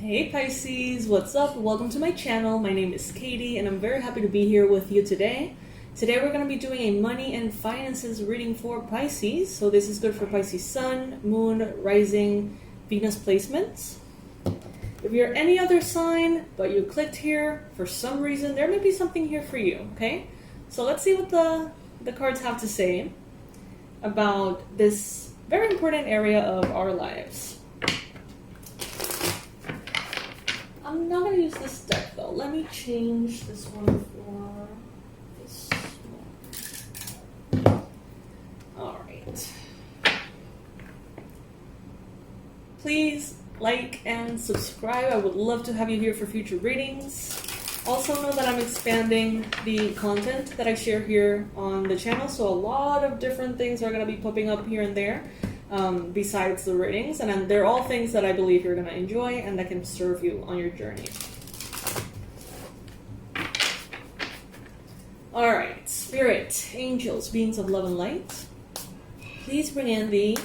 Hey Pisces, what's up? Welcome to my channel. My name is Katie and I'm very happy to be here with you today. Today we're going to be doing a money and finances reading for Pisces. So this is good for Pisces Sun, Moon, Rising, Venus placements. If you're any other sign, but you clicked here for some reason, there may be something here for you, okay? So let's see what the cards have to say about this very important area of our lives. I'm not going to use this deck though. Let me change this one for this one. Alright. Please like and subscribe. I would love to have you here for future readings. Also know that I'm expanding the content that I share here on the channel. So a lot of different things are going to be popping up here and there. Besides the readings, and they're all things that I believe you're going to enjoy and that can serve you on your journey. Alright, Spirit, Angels, Beings of Love and Light, please bring in the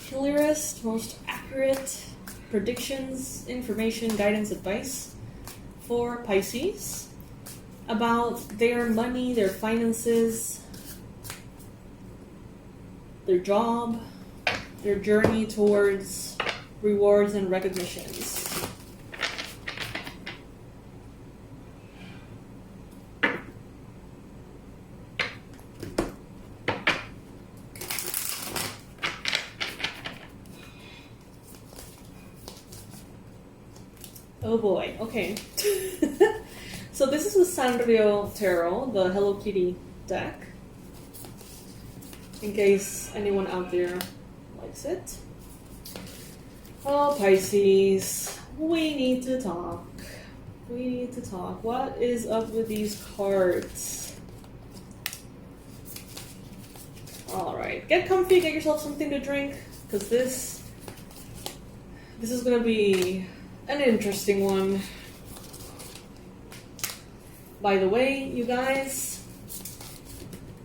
clearest, most accurate predictions, information, guidance, advice for Pisces about their money, their finances, their job, their journey towards rewards and recognitions. Oh boy, okay. So this is the Sanrio Tarot, the Hello Kitty deck, in case anyone out there likes it. Oh, Pisces, we need to talk. We need to talk. What is up with these cards? Alright, get comfy, get yourself something to drink, because this is going to be an interesting one. By the way, you guys,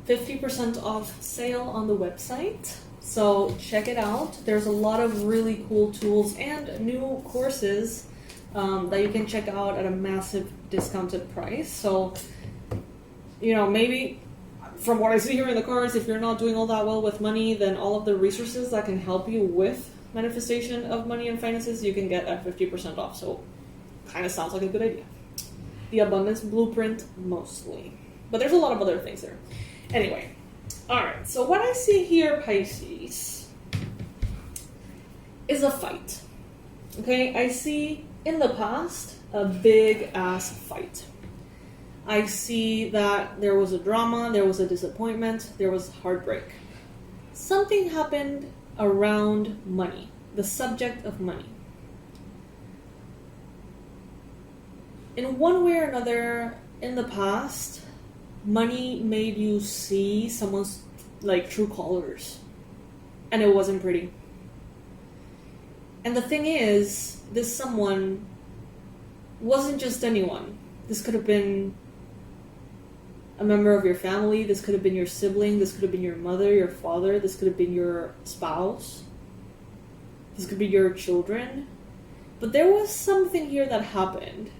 50% off sale on the website. So check it out. There's a lot of really cool tools and new courses that you can check out at a massive discounted price. So, you know, maybe from what I see here in the cards, if you're not doing all that well with money, then all of the resources that can help you with manifestation of money and finances, you can get at 50% off. So kind of sounds like a good idea. The Abundance Blueprint mostly. But there's a lot of other things there. Anyway. Alright, so what I see here, Pisces, is a fight. Okay, I see in the past a big ass fight. I see that there was a drama, there was a disappointment, there was heartbreak. Something happened around money, the subject of money. In one way or another, in the past, money made you see someone's like true colors, and it wasn't pretty. And the thing is, this someone wasn't just anyone. This could have been a member of your family, this could have been your sibling, this could have been your mother, your father, this could have been your spouse, this could be your children. But there was something here that happened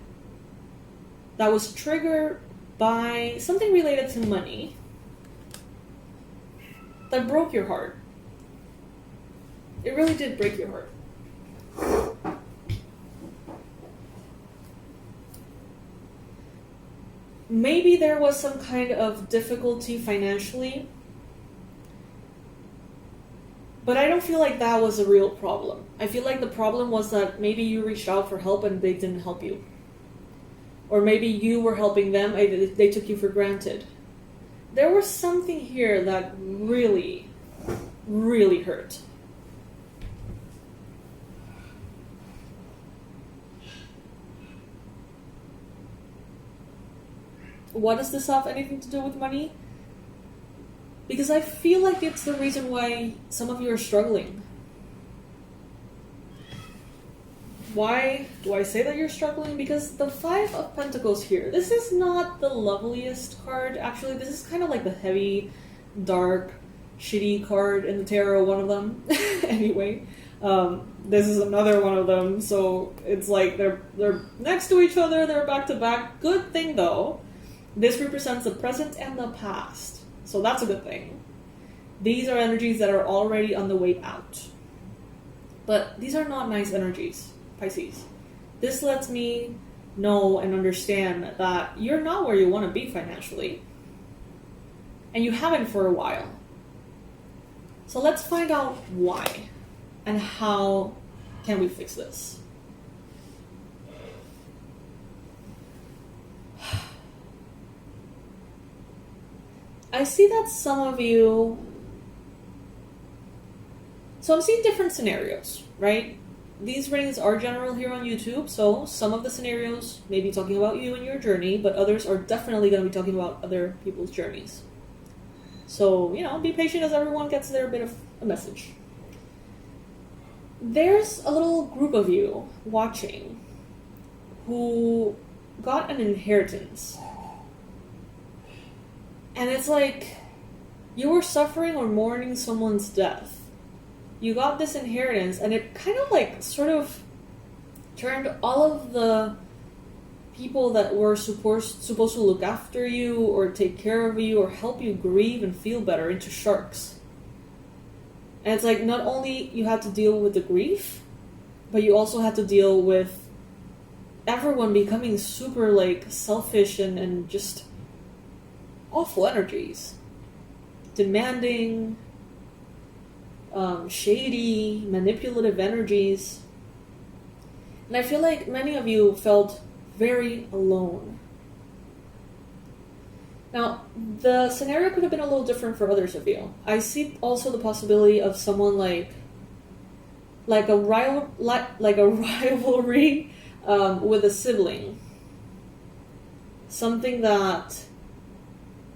that was triggered by something related to money that broke your heart. It really did break your heart. Maybe there was some kind of difficulty financially, but I don't feel like that was a real problem. I feel like the problem was that maybe you reached out for help and they didn't help you. Or maybe you were helping them, and they took you for granted. There was something here that really, really hurt. What does this have anything to do with money? Because I feel like it's the reason why some of you are struggling. Why do I say that you're struggling? Because the Five of Pentacles here, this is not the loveliest card. Actually, this is kind of like the heavy, dark, shitty card in the tarot, one of them. Anyway, This is another one of them. So it's like they're next to each other, they're back to back. Good thing though, this represents the present and the past. So that's a good thing. These are energies that are already on the way out. But these are not nice energies, Pisces. This lets me know and understand that you're not where you want to be financially. And you haven't for a while. So let's find out why and how can we fix this. I see that some of you... So I'm seeing different scenarios, right? These readings are general here on YouTube, so some of the scenarios may be talking about you and your journey, but others are definitely going to be talking about other people's journeys. So, be patient as everyone gets their bit of a message. There's a little group of you watching who got an inheritance. And it's like you were suffering or mourning someone's death. You got this inheritance, and it kind of sort of turned all of the people that were supposed to look after you or take care of you or help you grieve and feel better into sharks. And it's like not only you had to deal with the grief, but you also had to deal with everyone becoming super selfish and just awful energies. Demanding, shady, manipulative energies. And I feel like many of you felt very alone. Now, the scenario could have been a little different for others of you. I see also the possibility of someone like a rivalry with a sibling. Something that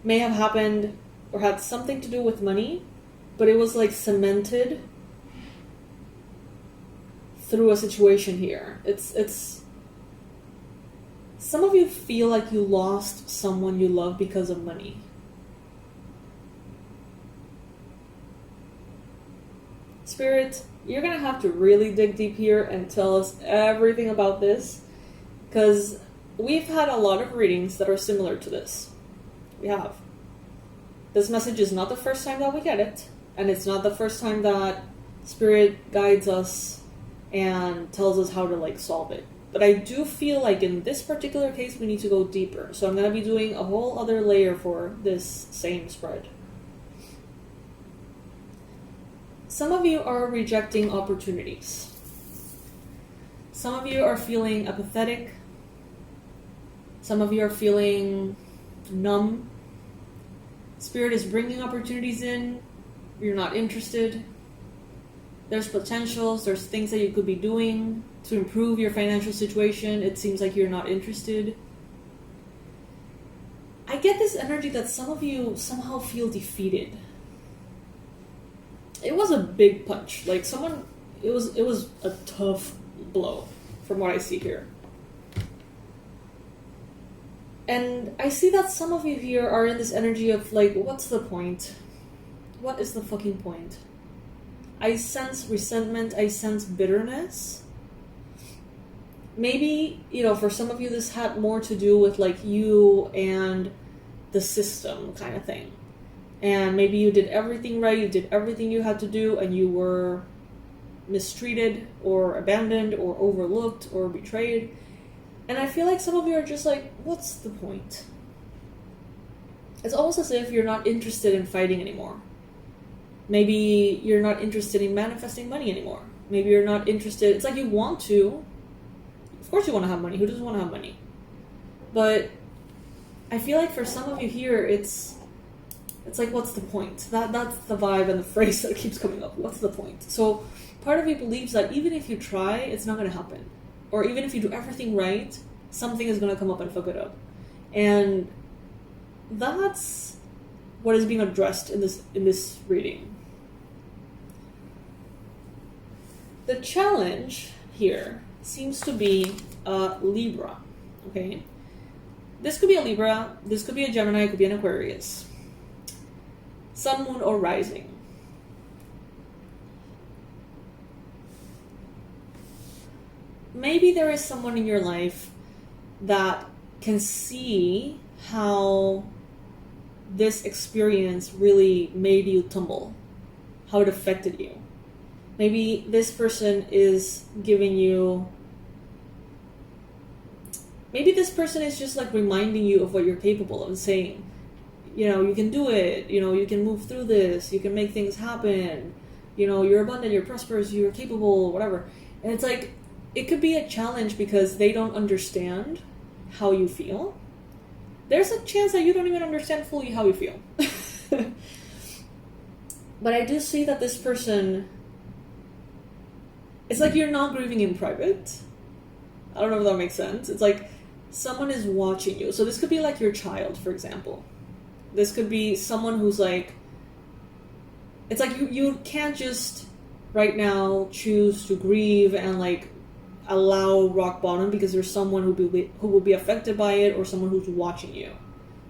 may have happened or had something to do with money, but it was cemented through a situation here. It's some of you feel like you lost someone you love because of money. Spirit, you're gonna have to really dig deep here and tell us everything about this, because we've had a lot of readings that are similar to this. We have. This message is not the first time that we get it, and it's not the first time that Spirit guides us and tells us how to solve it. But I do feel like in this particular case we need to go deeper. So I'm going to be doing a whole other layer for this same spread. Some of you are rejecting opportunities. Some of you are feeling apathetic. Some of you are feeling numb. Spirit is bringing opportunities in. You're not interested. There's potentials. There's things that you could be doing to improve your financial situation. It seems like you're not interested. I get this energy that some of you somehow feel defeated. It was a big punch. It was a tough blow from what I see here. And I see that some of you here are in this energy of what's the point? What is the fucking point? I sense resentment, I sense bitterness. Maybe, for some of you this had more to do with you and the system kind of thing. And maybe you did everything right, you did everything you had to do, and you were mistreated or abandoned or overlooked or betrayed. And I feel like some of you are just what's the point? It's almost as if you're not interested in fighting anymore. Maybe you're not interested in manifesting money anymore. Maybe you're not interested. It's you want to. Of course you want to have money. Who doesn't want to have money? But I feel like for some of you here, it's what's the point? That's the vibe and the phrase that keeps coming up. What's the point? So part of you believes that even if you try, it's not going to happen. Or even if you do everything right, something is going to come up and fuck it up. And that's what is being addressed in this reading. The challenge here seems to be Libra, okay? This could be a Libra, this could be a Gemini, it could be an Aquarius. Sun, Moon, or Rising. maybe there is someone in your life that can see how this experience really made you tumble, how it affected you. Maybe this person is giving you, maybe this person is just like reminding you of what you're capable of, saying, you know, you can do it, you know, you can move through this, you can make things happen, you know, you're abundant, you're prosperous, you're capable, whatever. And it's like, it could be a challenge because they don't understand how you feel. There's a chance that you don't even understand fully how you feel. But I do see that this person, it's like you're not grieving in private. I don't know if that makes sense. It's like someone is watching you. So this could be like your child, for example. This could be someone who's like, it's like you can't just right now choose to grieve and like allow rock bottom, because there's someone who will be affected by it, or someone who's watching you.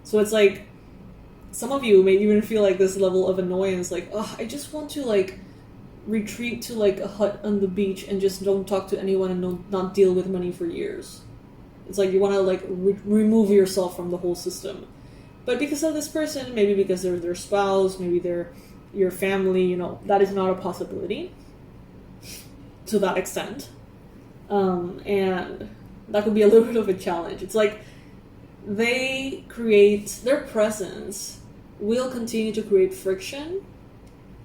So it's like some of you may even feel like this level of annoyance, like, oh, I just want to like retreat to like a hut on the beach and just don't talk to anyone and not deal with money for years. It's like you want to like remove yourself from the whole system. But because of this person, maybe because they're their spouse, maybe they're your family, you know, that is not a possibility to that extent. And that could be a little bit of a challenge. It's like their presence will continue to create friction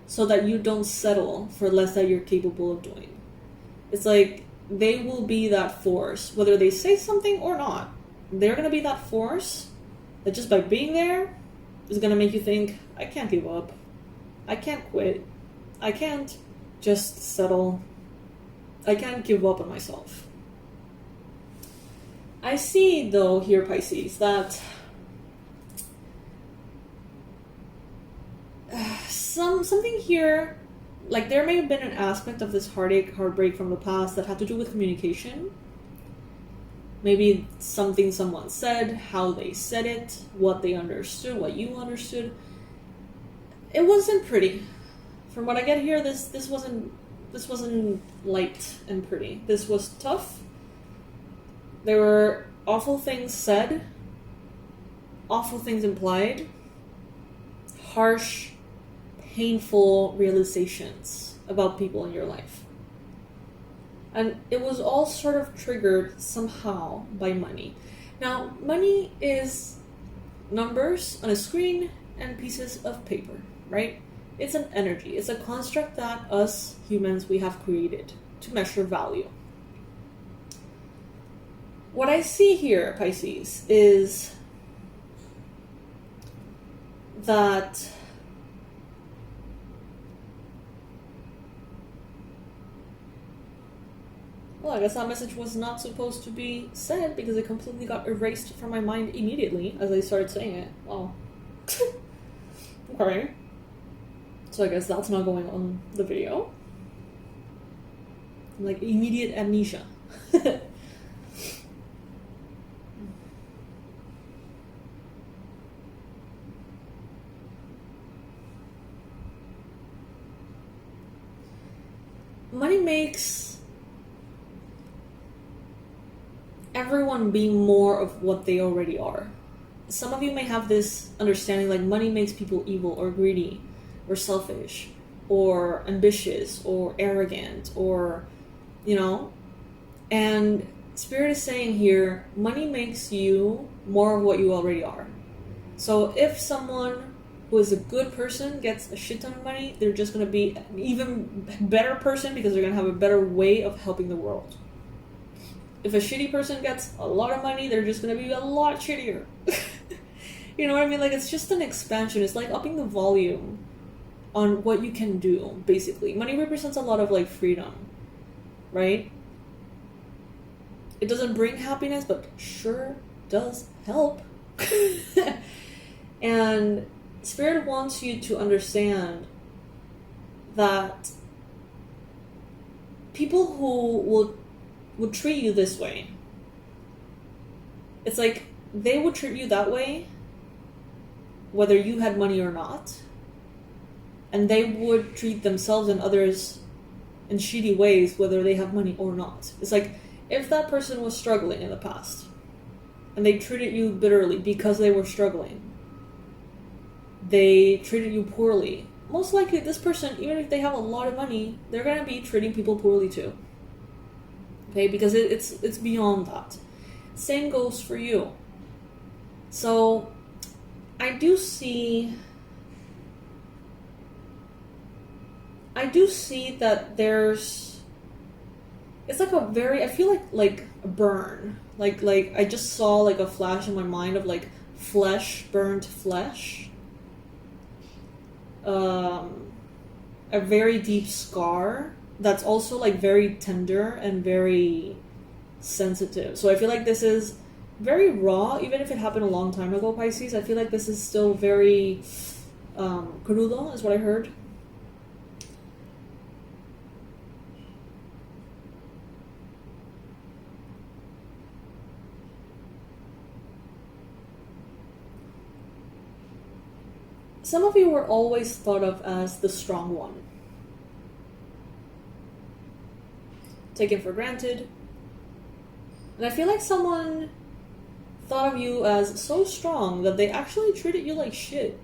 so that you don't settle for less that you're capable of doing. It's like they will be that force, whether they say something or not. They're going to be that force that just by being there is going to make you think, I can't give up. I can't quit. I can't just settle. I can't give up on myself. I see, though, here, Pisces, that something here, like there may have been an aspect of this heartbreak from the past that had to do with communication. Maybe something someone said, how they said it, what they understood, what you understood. It wasn't pretty. From what I get here, this wasn't light and pretty. This was tough. There were awful things said, awful things implied, harsh, painful realizations about people in your life. And it was all sort of triggered somehow by money. Now, money is numbers on a screen and pieces of paper, right? It's an energy. It's a construct that us humans, we have created to measure value. What I see here, Pisces, is that well, I guess that message was not supposed to be said because it completely got erased from my mind immediately as I started saying it. Wow. Okay. So I guess that's not going on the video. Like immediate amnesia. Money makes everyone be more of what they already are. Some of you may have this understanding like money makes people evil or greedy or selfish or ambitious or arrogant or, you know, and Spirit is saying here, money makes you more of what you already are. So if someone who is a good person gets a shit ton of money, they're just going to be an even better person because they're going to have a better way of helping the world. If a shitty person gets a lot of money, they're just going to be a lot shittier. You know what I mean? Like, it's just an expansion. It's like upping the volume on what you can do, basically. Money represents a lot of, like, freedom, right? It doesn't bring happiness, but sure does help. And Spirit wants you to understand that people who would treat you this way, it's like they would treat you that way whether you had money or not, and they would treat themselves and others in shitty ways whether they have money or not. It's like if that person was struggling in the past and they treated you bitterly because they were struggling, they treated you poorly, most likely this person, even if they have a lot of money, they're going to be treating people poorly too. Okay, because it's beyond that. Same goes for you. So I do see that it's like a very, I feel like a burn. Like I just saw like a flash in my mind of like flesh, burnt flesh. A very deep scar that's also like very tender and very sensitive. So I feel like this is very raw, even if it happened a long time ago, Pisces. I feel like this is still very crudo, is what I heard. Some of you were always thought of as the strong one. Taken for granted. And I feel like someone thought of you as so strong that they actually treated you like shit.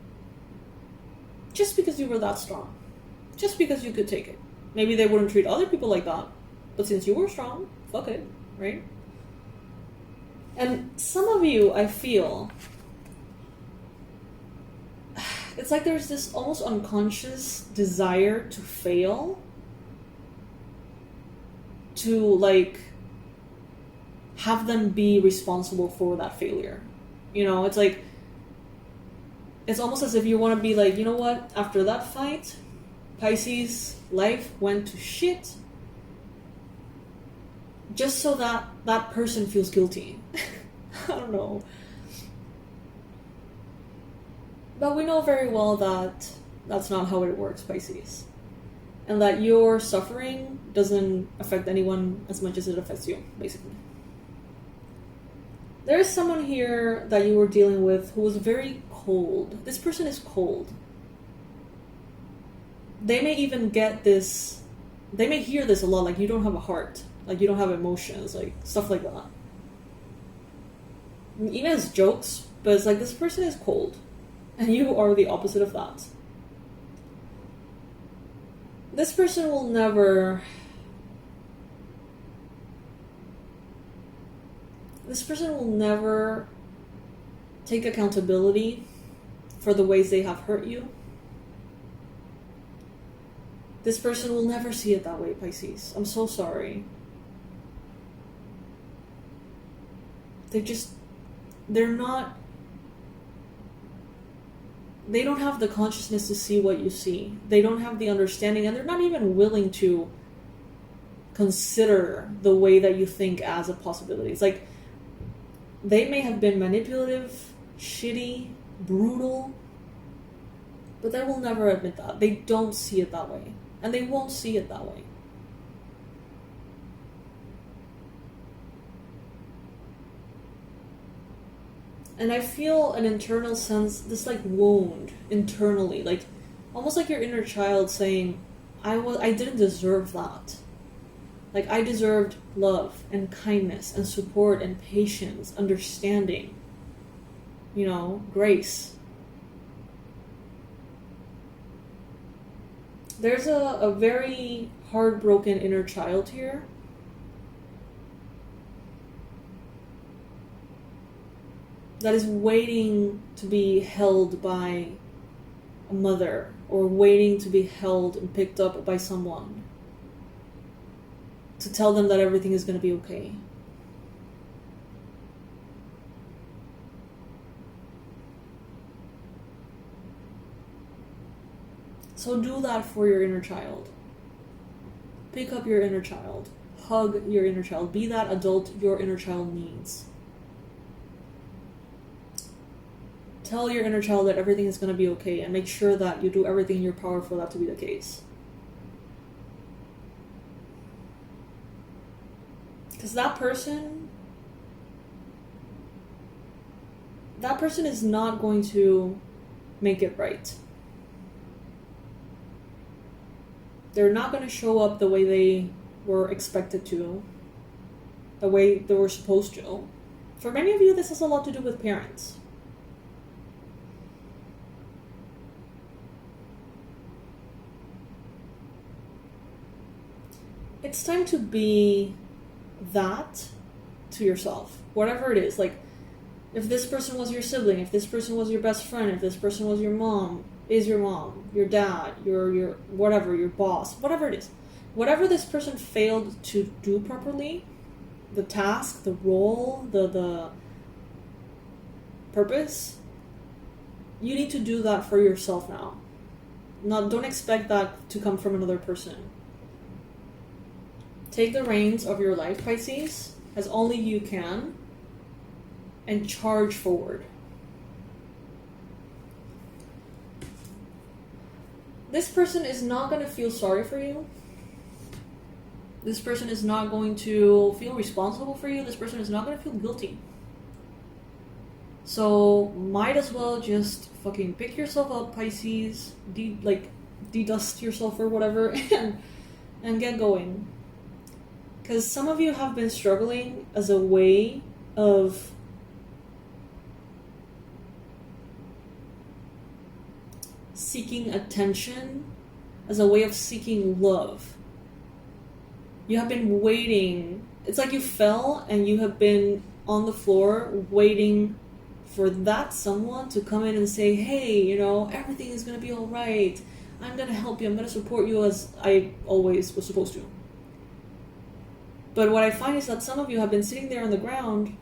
Just because you were that strong. Just because you could take it. Maybe they wouldn't treat other people like that. But since you were strong, fuck it, right? And some of you, I feel, it's like there's this almost unconscious desire to fail. To like have them be responsible for that failure. You know, it's like, it's almost as if you want to be like, you know what, after that fight, Pisces, life went to shit. Just so that that person feels guilty. I don't know. But we know very well that that's not how it works, Pisces. And that your suffering doesn't affect anyone as much as it affects you, basically. There is someone here that you were dealing with who was very cold. This person is cold. They may even get this, they may hear this a lot, like you don't have a heart, like you don't have emotions, like stuff like that. Even as jokes, but it's like this person is cold. And you are the opposite of that. This person will never... This person will never take accountability for the ways they have hurt you. This person will never see it that way, Pisces. I'm so sorry. They're not... They don't have the consciousness to see what you see. They don't have the understanding, and they're not even willing to consider the way that you think as a possibility. It's like, they may have been manipulative, shitty, brutal, but they will never admit that. They don't see it that way. And they won't see it that way. And I feel an internal sense, this like wound internally, like almost like your inner child saying, I didn't deserve that. Like I deserved love and kindness and support and patience, understanding, you know, grace. There's a very heartbroken inner child here. That is waiting to be held by a mother, or waiting to be held and picked up by someone to tell them that everything is going to be okay. So do that for your inner child. Pick up your inner child. Hug your inner child. Be that adult your inner child needs. Tell your inner child that everything is going to be okay, and make sure that you do everything in your power for that to be the case. Because that person is not going to make it right. They're not going to show up the way they were expected to. the way they were supposed to. For many of you, this has a lot to do with parents. It's time to be that to yourself, whatever it is. Like, if this person was your sibling, if this person was your best friend, if this person was your mom, your dad, your whatever, your boss, whatever it is. Whatever this person failed to do properly, the task, the role, the purpose, you need to do that for yourself now. Don't expect that to come from another person. Take the reins of your life, Pisces, as only you can, and charge forward. This person is not going to feel sorry for you. This person is not going to feel responsible for you. This person is not going to feel guilty. So might as well just fucking pick yourself up, Pisces, de-dust yourself or whatever, and get going. Because some of you have been struggling as a way of seeking attention, as a way of seeking love. You have been waiting. It's like you fell and you have been on the floor waiting for that someone to come in and say, hey, everything is going to be all right. I'm going to help you. I'm going to support you as I always was supposed to. But what I find is that some of you have been sitting there on the ground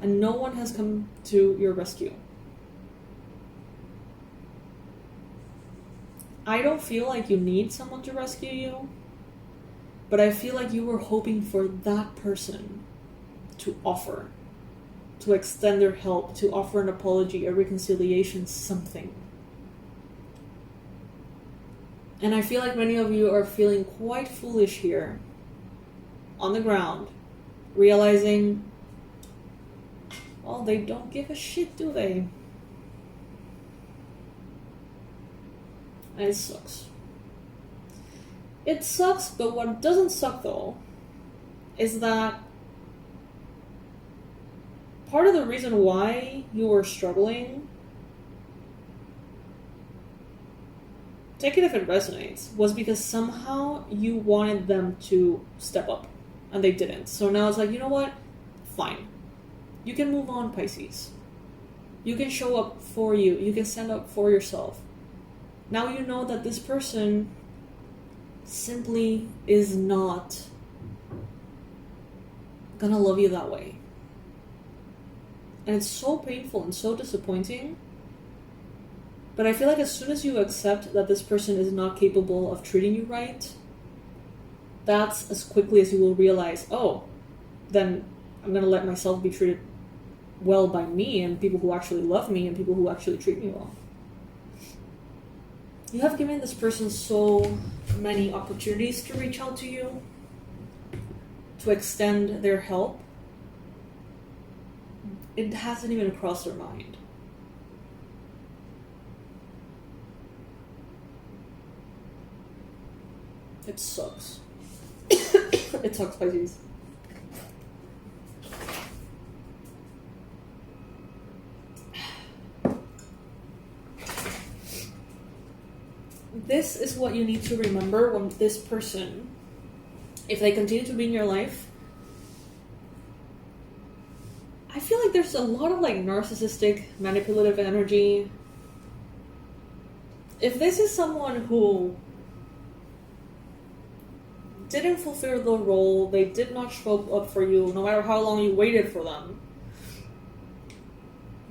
and no one has come to your rescue. I don't feel like you need someone to rescue you, but I feel like you were hoping for that person to offer, to extend their help, to offer an apology, a reconciliation, something. And I feel like many of you are feeling quite foolish here, on the ground, realizing, well, they don't give a shit, do they? And it sucks. It sucks, but what doesn't suck, though, is that part of the reason why you were struggling, take it if it resonates, was because somehow you wanted them to step up, and they didn't. So now it's like, you know what? Fine. You can move on, Pisces. You can show up for you. You can stand up for yourself. Now you know that this person simply is not gonna love you that way. And it's so painful and so disappointing. But I feel like as soon as you accept that this person is not capable of treating you right, that's as quickly as you will realize, oh, then I'm gonna let myself be treated well by me and people who actually love me and people who actually treat me well. You have given this person so many opportunities to reach out to you, to extend their help. It hasn't even crossed their mind. It sucks. It sucks, Pisces. This is what you need to remember when this person, if they continue to be in your life, I feel like there's a lot of narcissistic, manipulative energy. If this is someone who didn't fulfill the role, they did not show up for you, no matter how long you waited for them,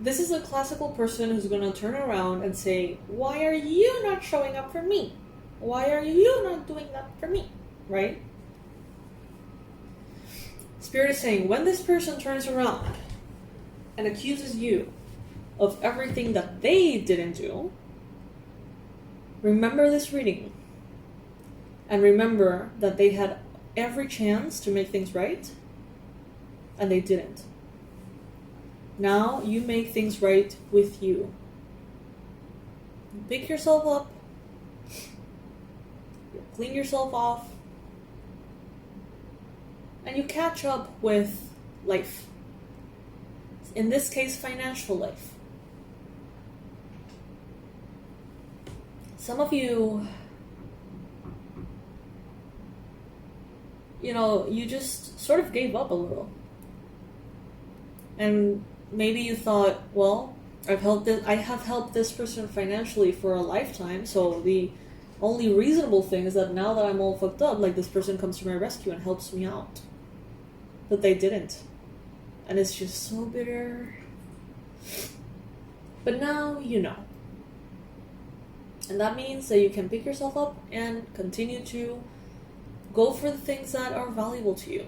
this is a classical person who's going to turn around and say, why are you not showing up for me? Why are you not doing that for me? Right? Spirit is saying, when this person turns around and accuses you of everything that they didn't do, remember this reading. And remember that they had every chance to make things right, and they didn't. Now you make things right with you. Pick yourself up. Clean yourself off. and you catch up with life. In this case, financial life. Some of you, you just sort of gave up a little. And maybe you thought, well, I have helped this person financially for a lifetime, so the only reasonable thing is that now that I'm all fucked up, like, this person comes to my rescue and helps me out. But they didn't. And it's just so bitter. But now you know. And that means that you can pick yourself up and continue to go for the things that are valuable to you.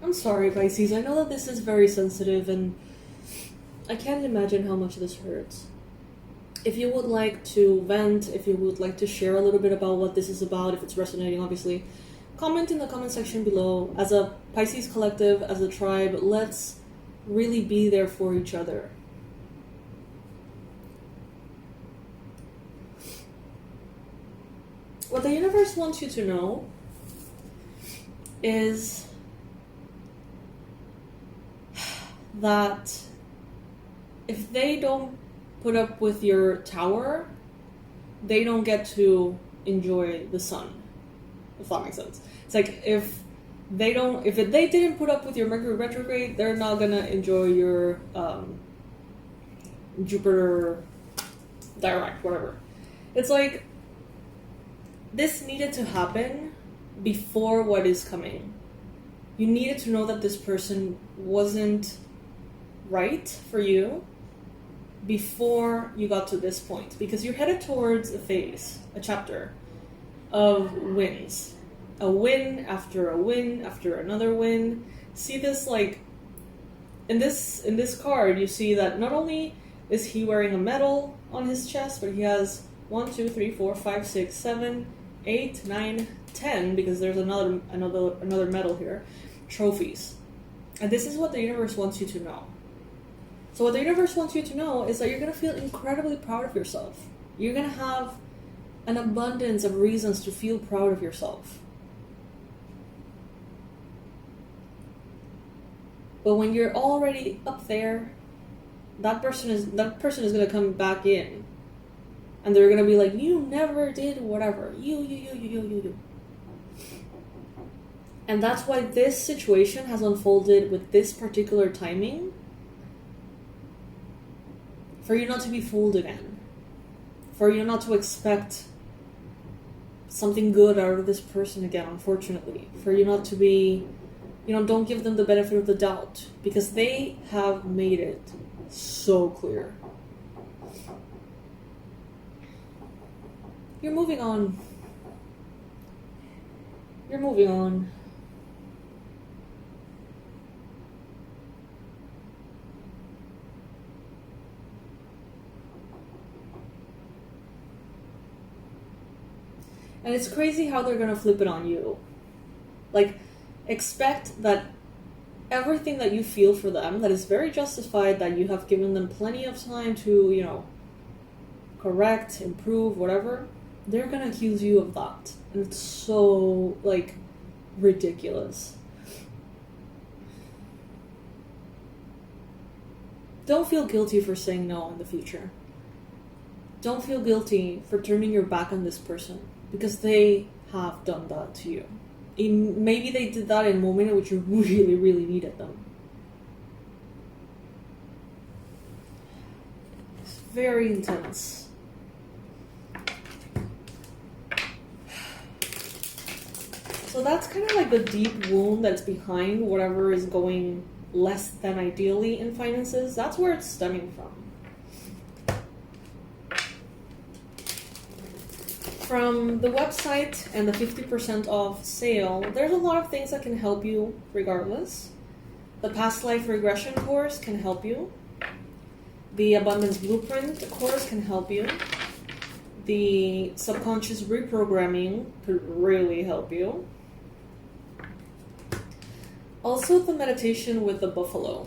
I'm sorry, Pisces. I know that this is very sensitive and I can't imagine how much this hurts. If you would like to vent, if you would like to share a little bit about what this is about, if it's resonating, obviously, comment in the comment section below. As a Pisces Collective, as a tribe, let's really be there for each other. What the universe wants you to know is that if they don't put up with your tower, they don't get to enjoy the sun, if that makes sense. It's like if they didn't put up with your Mercury retrograde, they're not gonna enjoy your Jupiter direct, whatever. It's like this needed to happen before what is coming. You needed to know that this person wasn't right for you before you got to this point, because you're headed towards a chapter of wins. A win after another win. See this, like, in this card, you see that not only is he wearing a medal on his chest, but he has 1, 2, 3, 4, 5, 6, 7, 8, 9, 10, because there's another medal here, trophies. And this is what the universe wants you to know. So what the universe wants you to know is that you're going to feel incredibly proud of yourself. You're going to have an abundance of reasons to feel proud of yourself. But when you're already up there, that person is going to come back in. And they're going to be like, you never did whatever. You. And that's why this situation has unfolded with this particular timing. For you not to be fooled again. For you not to expect something good out of this person again, unfortunately. For you not to be, don't give them the benefit of the doubt. Because they have made it so clear. You're moving on. You're moving on. And it's crazy how they're gonna flip it on you. Like, expect that everything that you feel for them, that is very justified, that you have given them plenty of time to, correct, improve, whatever, they're gonna accuse you of that. And it's so, like, ridiculous. Don't feel guilty for saying no in the future. Don't feel guilty for turning your back on this person. Because they have done that to you. Maybe they did that in a moment in which you really, really needed them. It's very intense. So that's kind of like the deep wound that's behind whatever is going less than ideally in finances. That's where it's stemming from. From the website and the 50% off sale, there's a lot of things that can help you regardless. The past life regression course can help you. The abundance blueprint course can help you. the subconscious reprogramming could really help you. Also, the meditation with the buffalo.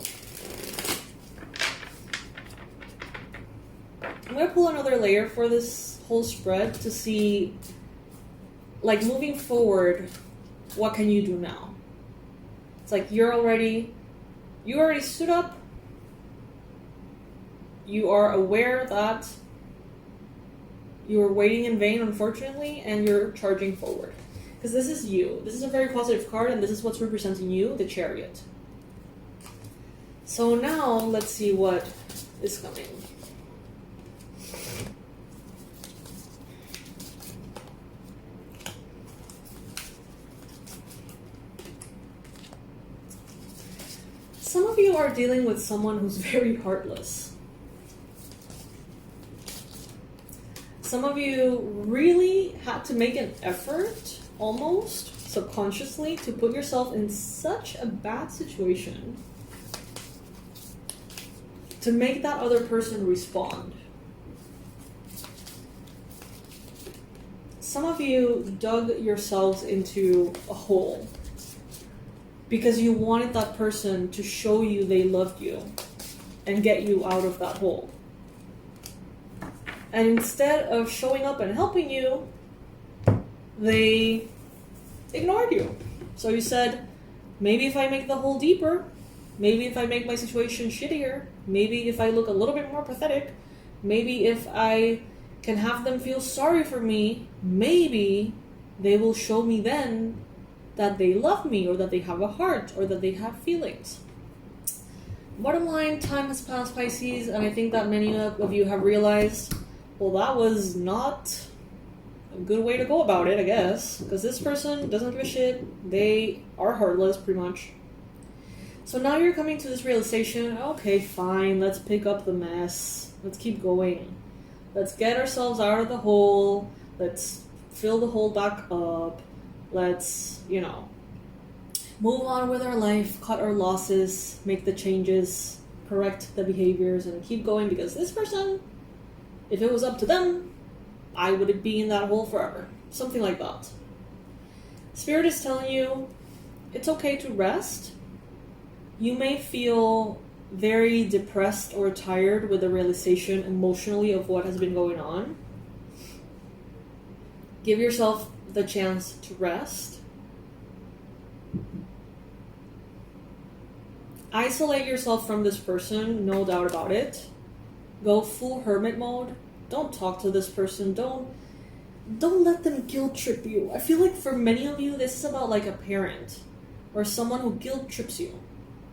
I'm going to pull another layer for this whole spread to see, like, moving forward, what can you do now? It's like you already stood up. You are aware that you are waiting in vain, unfortunately, and you're charging forward. Because this is you. This is a very positive card, and this is what's representing you, the Chariot. So now, let's see what is coming. Some of you are dealing with someone who's very heartless. Some of you really had to make an effort, almost subconsciously, to put yourself in such a bad situation to make that other person respond. Some of you dug yourselves into a hole because you wanted that person to show you they loved you and get you out of that hole. And instead of showing up and helping you, they ignored you. So you said, maybe if I make the hole deeper, maybe if I make my situation shittier, maybe if I look a little bit more pathetic, maybe if I can have them feel sorry for me, maybe they will show me then that they love me, or that they have a heart, or that they have feelings. Bottom line, time has passed, Pisces, and I think that many of you have realized, well, that was not a good way to go about it, I guess, because this person doesn't give a shit. They are heartless, pretty much. So now you're coming to this realization, okay, fine, let's pick up the mess. Let's keep going. Let's get ourselves out of the hole. Let's fill the hole back up. Let's, move on with our life, cut our losses, make the changes, correct the behaviors, and keep going, because this person, if it was up to them, I would be in that hole forever. Something like that. Spirit is telling you it's okay to rest. You may feel very depressed or tired with the realization emotionally of what has been going on. Give yourself the chance to rest. Isolate yourself from this person, no doubt about it. Go full hermit mode. Don't talk to this person. Don't let them guilt trip you. I feel like for many of you, this is about like a parent or someone who guilt trips you.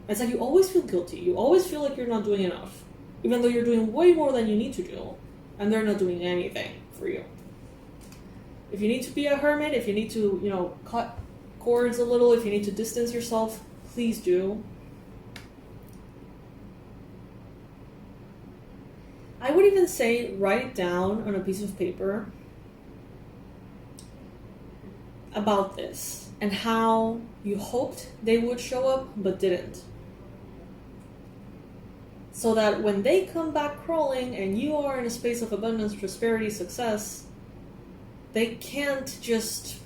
It's like you always feel guilty. You always feel like you're not doing enough, even though you're doing way more than you need to do, and they're not doing anything for you. If you need to be a hermit, if you need to, cut cords a little, if you need to distance yourself, please do. I would even say write it down on a piece of paper about this and how you hoped they would show up but didn't. So that when they come back crawling and you are in a space of abundance, prosperity, success, they can't just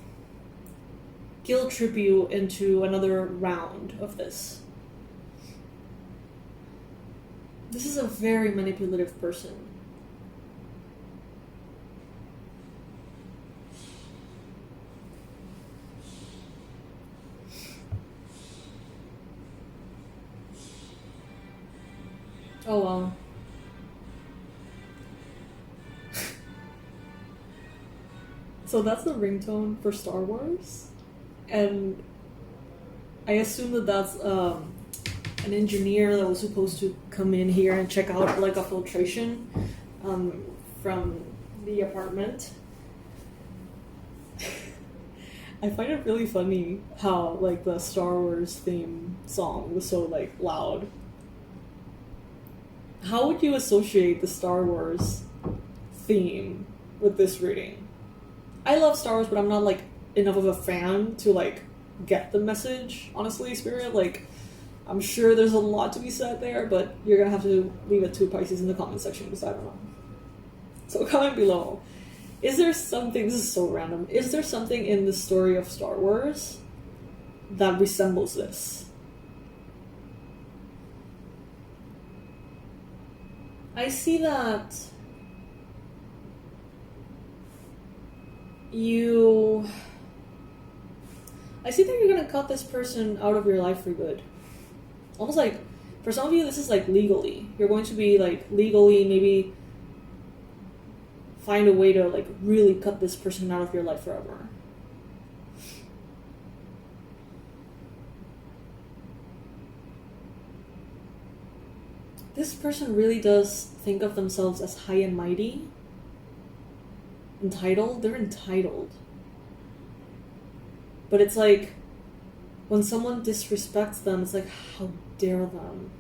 guilt trip you into another round of this. This is a very manipulative person. Oh, wow. So that's the ringtone for Star Wars, and I assume that that's an engineer that was supposed to come in here and check out like a filtration from the apartment. I find it really funny how like the Star Wars theme song was so like loud. How would you associate the Star Wars theme with this reading? I love Star Wars, but I'm not like enough of a fan to like get the message, honestly, Spirit. Like, I'm sure there's a lot to be said there, but you're gonna have to leave it to Pisces in the comment section because I don't know. So comment below Is there something, this is so random, is there something in the story of Star Wars that resembles this? I see that you're gonna cut this person out of your life for good. Almost like, for some of you, this is like legally. You're going to be like legally maybe find a way to like really cut this person out of your life forever. This person really does think of themselves as high and mighty. Entitled? They're entitled. But it's like, when someone disrespects them, it's like, how dare them?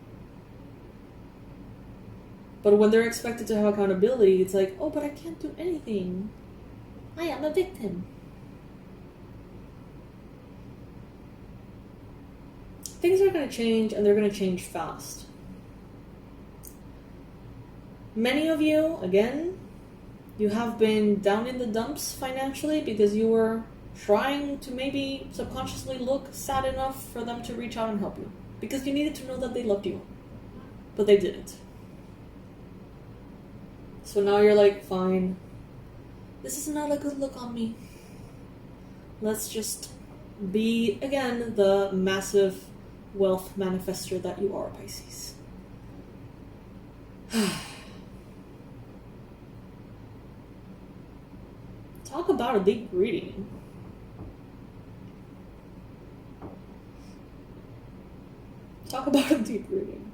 But when they're expected to have accountability, it's like, oh, but I can't do anything. I am a victim. Things are going to change, and they're going to change fast. Many of you, again, you have been down in the dumps financially because you were trying to maybe subconsciously look sad enough for them to reach out and help you. Because you needed to know that they loved you. But they didn't. So now you're like, fine. This is not a good look on me. Let's just be, again, the massive wealth manifester that you are, Pisces. Talk about a deep reading. Talk about a deep reading.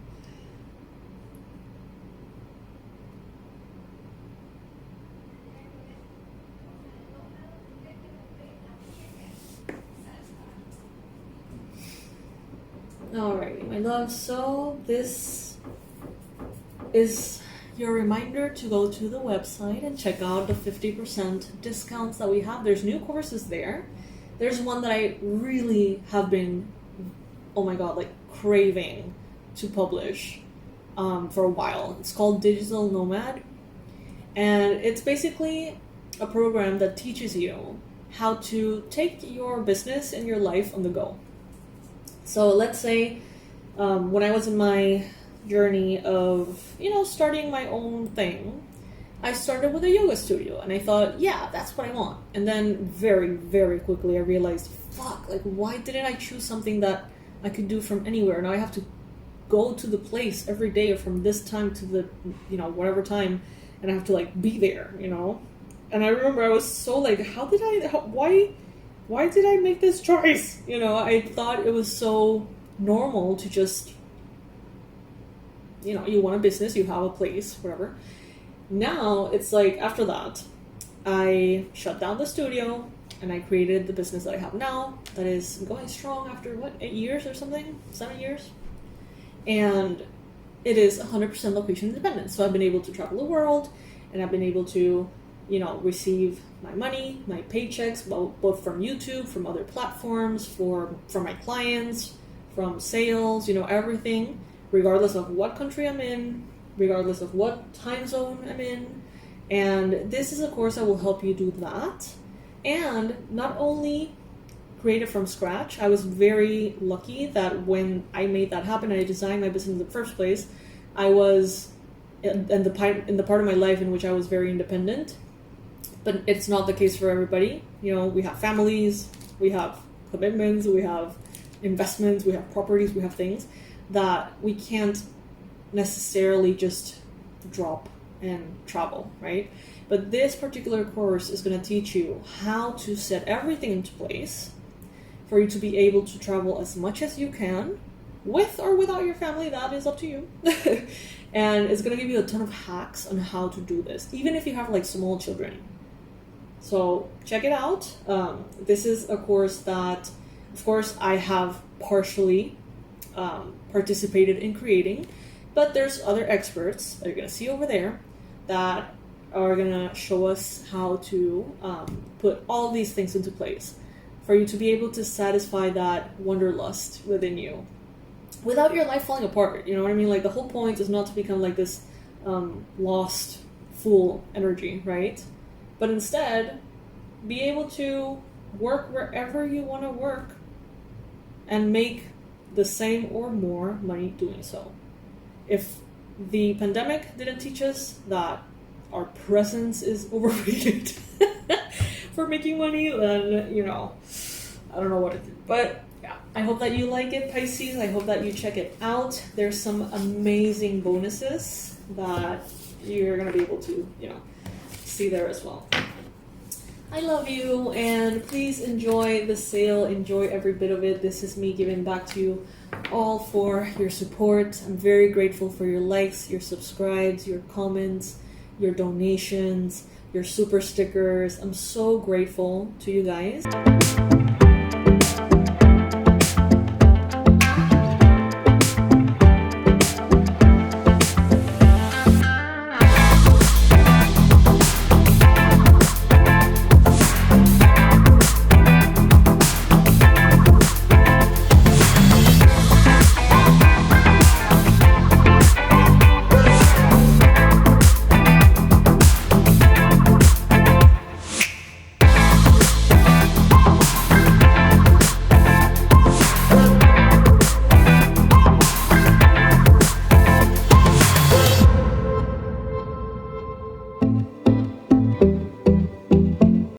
Alrighty, my love. So this is your reminder to go to the website and check out the 50% discounts that we have. There's new courses there. There's one that I really have been, oh my god, like craving to publish for a while. It's called Digital Nomad, and it's basically a program that teaches you how to take your business and your life on the go. So let's say when I was in my journey of, starting my own thing, I started with a yoga studio, and I thought, yeah, that's what I want. And then very, very quickly I realized, fuck, like, why didn't I choose something that I could do from anywhere? Now I have to go to the place every day from this time to the, whatever time, and I have to, like, be there, And I remember I was so, like, why did I make this choice? I thought it was so normal to just, you want a business, you have a place, whatever. Now, it's like, after that, I shut down the studio, and I created the business that I have now, that is going strong after, 8 years or something? 7 years? And it is 100% location independent. So I've been able to travel the world, and I've been able to, receive my money, my paychecks, both from YouTube, from other platforms, from my clients, from sales, everything, regardless of what country I'm in, regardless of what time zone I'm in. And this is a course that will help you do that. And not only create it from scratch, I was very lucky that when I made that happen and I designed my business in the first place, I was in the part of my life in which I was very independent. But it's not the case for everybody. We have families, we have commitments, we have investments, we have properties, we have things that we can't necessarily just drop and travel, right? But this particular course is going to teach you how to set everything into place for you to be able to travel as much as you can, with or without your family, that is up to you. And it's going to give you a ton of hacks on how to do this, even if you have like small children. So check it out. This is a course that, of course, I have partially participated in creating, but there's other experts that you're going to see over there that are going to show us how to put all these things into place for you to be able to satisfy that wanderlust within you without your life falling apart. You know what I mean? Like, the whole point is not to become like this lost fool energy, right? but instead be able to work wherever you want to work and make the same or more money doing so. If the pandemic didn't teach us that our presence is overrated for making money, then, you know, I don't know what it did. But yeah, I hope that you like it, Pisces. I hope that you check it out. There's some amazing bonuses that you're going to be able to, you know, see there as well. I love you, and please enjoy the sale. Enjoy every bit of it. This is me giving back to you all for your support. I'm very grateful for your likes, your subscribes, your comments, your donations, your super stickers. I'm so grateful to you guys.